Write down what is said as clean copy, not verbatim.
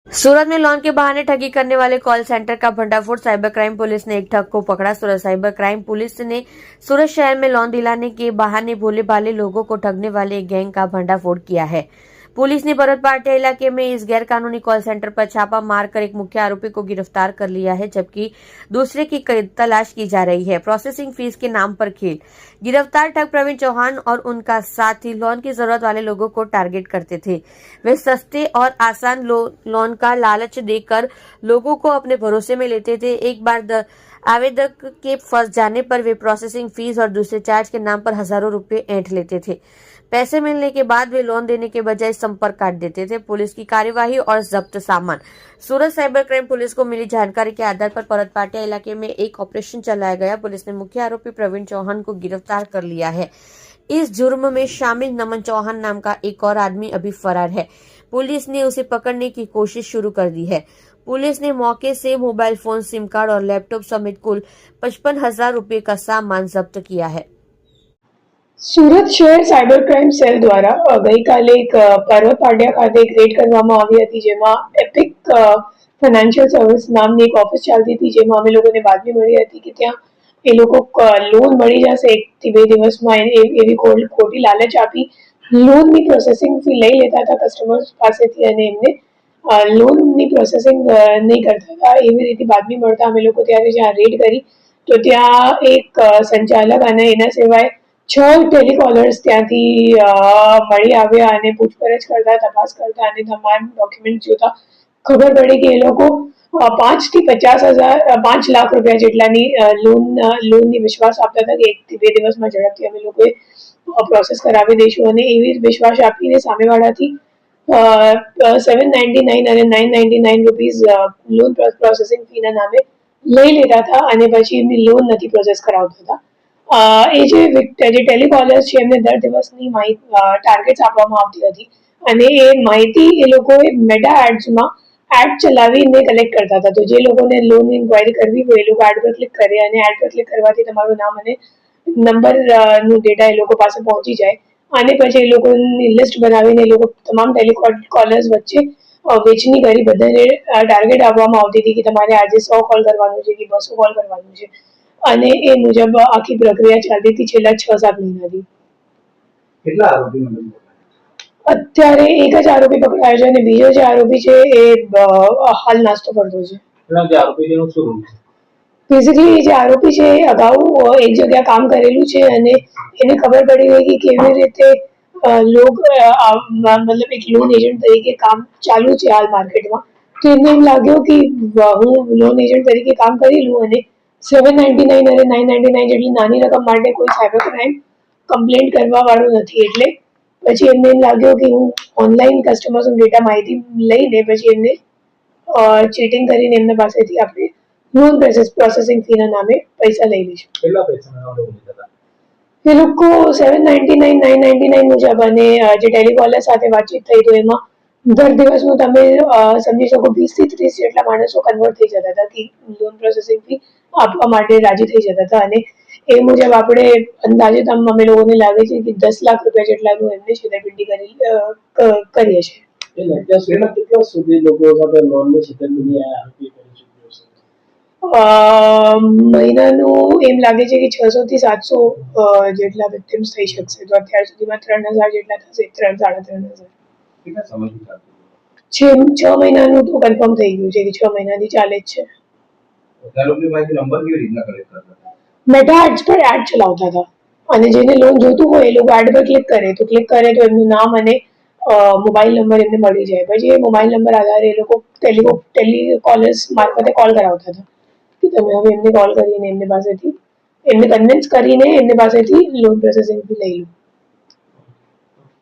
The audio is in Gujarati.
सूरत में लोन के बहाने ठगी करने वाले कॉल सेंटर का भंडाफोड़, साइबर क्राइम पुलिस ने एक ठग को पकड़ा। सूरत साइबर क्राइम पुलिस ने सूरत शहर में लोन दिलाने के बहाने भोले भाले लोगों को ठगने वाले एक गैंग का भंडाफोड़ किया है। पुलिस ने भरत पाटिया इलाके में इस गैर कानूनी कॉल सेंटर पर छापा मारकर एक मुख्य आरोपी को गिरफ्तार कर लिया है, जबकि दूसरे की तलाश की जा रही है। प्रोसेसिंग फीस के नाम पर खेल। गिरफ्तार ठग प्रवीण चौहान और उनका साथी लोन की जरूरत वाले लोगों को टारगेट करते थे। वे सस्ते और आसान लोन का लालच देकर लोगों को अपने भरोसे में लेते थे। एक बार आवेदक के फंस जाने पर वे प्रोसेसिंग फीस और दूसरे चार्ज के नाम पर हजारों रुपए ऐंठ लेते थे। पैसे मिलने के बाद वे लोन देने के बजाय संपर्क काट देते थे। पुलिस की कार्यवाही और जब्त सामान। सूरत साइबर क्राइम पुलिस को मिली जानकारी के आधार पर भरत पाटिया इलाके में एक ऑपरेशन चलाया गया। पुलिस ने मुख्य आरोपी प्रवीण चौहान को गिरफ्तार कर लिया है। इस जुर्म में शामिल नमन चौहान नाम का एक और आदमी अभी फरार है। पुलिस ने उसे पकड़ने की कोशिश शुरू कर दी है। पुलिस ने मौके से मोबाइल फोन, सिम कार्ड और लैपटॉप समेत कुल 55,000 रुपए का सामान जब्त किया है। સુરત શહેર સાયબર ક્રાઇમ સેલ દ્વારા ગઈકાલે એક પર્વત પાટિયા ખાતે એક રેડ કરવામાં આવી હતી, જેમાં એપિક ફાઇનાન્શિયલ સર્વિસ નામની એક ઓફિસ ચાલતી હતી, જેમાં અમે લોકોને બાતમી મળી હતી કે ત્યાં એ લોકો લોન મળી જશે 1 થી 2 દિવસમાં, એવી ખોટી લાલચ આપી લોનની પ્રોસેસિંગ ફી લઈ લેતા હતા કસ્ટમર્સ પાસેથી અને એમને લોનની પ્રોસેસિંગ નહીં કરતા હતા। એવી રીતે બાતમી મળતા અમે લોકો ત્યારે જ્યાં રેડ કરી તો ત્યાં એક સંચાલક અને એના સિવાય 6 ટેલિકોલર્સ ત્યાંથી મળી આવ્યા અને પૂછપરછ કરતા, તપાસ કરતા અને તમામ ડોક્યુમેન્ટ જોતા ખબર પડી કે એ લોકો 5 થી 5 લાખ રૂપિયા જેટલાની લોનની વિશ્વાસ આપતા હતા કે 1 થી 2 દિવસમાં ઝડપથી અમે લોકોએ પ્રોસેસ કરાવી દઈશું અને એવી વિશ્વાસ આપીને સામેવાળાથી 799 અને 999 રૂપીઝ લોન પ્રોસેસિંગ ફીના નામે લઈ લેતા હતા અને પછી એમની લોન નથી પ્રોસેસ કરાવતા હતા। એ જે ટેલિકોલર્સ છે એમને દર દિવસની ટાર્ગેટ્સ આપવામાં આવતી હતી અને એ માહિતી એ લોકોએ મેટા એડ્સમાં એડ ચલાવીને કલેક્ટ કરતા હતા। તો જે લોકોને લોન ઇન્ક્વાયરી કરવી હોય એ લોકો એડ પર ક્લિક કરે અને એડ પર ક્લિક કરવાથી તમારું નામ અને નંબરનું ડેટા એ લોકો પાસે પહોંચી જાય અને પછી એ લોકોની લિસ્ટ બનાવીને એ લોકો તમામ ટેલિકોલર્સ વચ્ચે વેચણી કરી બધાને ટાર્ગેટ આપવામાં આવતી હતી કે તમારે આજે 100 કોલ કરવાનું છે કે 200 કોલ કરવાનું છે અને એ મુજબ આખી પ્રક્રિયા ચાલતી હતી છેલ્લા 6-7 મહિનાથી। કેટલા આરોપી મતલબ અત્યારે એક જ આરોપી પકડાયો છે અને બીજો જે આરોપી છે એ હાલ નાસ્તો કરતો છે। જે આરોપી છે એનું શું રોલ છે? બેઝિકલી જે આરોપી છે એ અગાઉ એક જગ્યા કામ કરેલું છે અને એને ખબર પડી ગઈ કે કેવી રીતે मतलब एक लोन एजेंट तरीके काम चालू છે હાલ માર્કેટમાં, તો એમને એમ લાગ્યું કે હું લોન એજન્ટ તરીકે કામ કરી લઉં અને 799 અને 999 જેટલી નાની રકમ માટે કોઈ સાયબર ક્રાઇમ કમ્પ્લેન્ટ કરવા વાળું નથી, એટલે પછી એમને એમ લાગ્યું કે હું ઓનલાઈન કસ્ટમર્સનો ડેટા માહિતી લઈને પછી એમને ચીટિંગ કરીને એમના પાસેથી આપણે લોન પ્રોસેસિંગ ફીના નામે પૈસા લઈ લઈશું। કેટલા પૈસા લીધા હતા? એ લોકો 799 999 મુજબ અને જે ટેલિકોલર સાથે વાતચીત થઈ તો એમાં દર દિવસનું તમે સમજી શકો 20 થી 30 જેટલા માણસો કન્વર્ટ થઈ જતા હતા કે લોન પ્રોસેસિંગ ફી આપવા માટે રાજી થઈ જતા હતા અને એ મુજબ આપણે અંદાજે અમે લોકોને લાગે છે કે 10 લાખ રૂપિયા જેટલાનું એમને છેતરપિંડી કરીએ છીએ। કેટલા સુધી લોકો સાથે લોનની છેતરપિંડી કરી ચૂક્યો છે? મહિનાનું એમ લાગે છે કે 600 થી 700 જેટલા વિક્ટિમ્સ થઈ શકશે, તો અત્યાર સુધીમાં 3000 જેટલા થશે, 3-3.5 કેટલા સમયથી ચાલતું? 6 મહિનાનું તો કન્ફર્મ થઈ ગયું છે કે 6 મહિનાથી ચાલે જ છે। આરોપી પાસેથી નંબર કેવી રીતના કલેક્ટ કરતા હતા? મેટા એડ્સ પર એડ ચલાવતા હતા અને જેને લોન જોતું હોય એ લોકો એડ પર ક્લિક કરે તો એમનું નામ અને મોબાઈલ નંબર એમને મળી જાય, પછી એ મોબાઈલ નંબર આધારે એ લોકો ટેલિકોલર્સ મારફતે કોલ કરાવતા હતા કે તમે હવે એમને કોલ કરીને એમને કન્વિન્સ કરીને એમને પાસેથી લોન પ્રોસેસિંગ લઈ લો।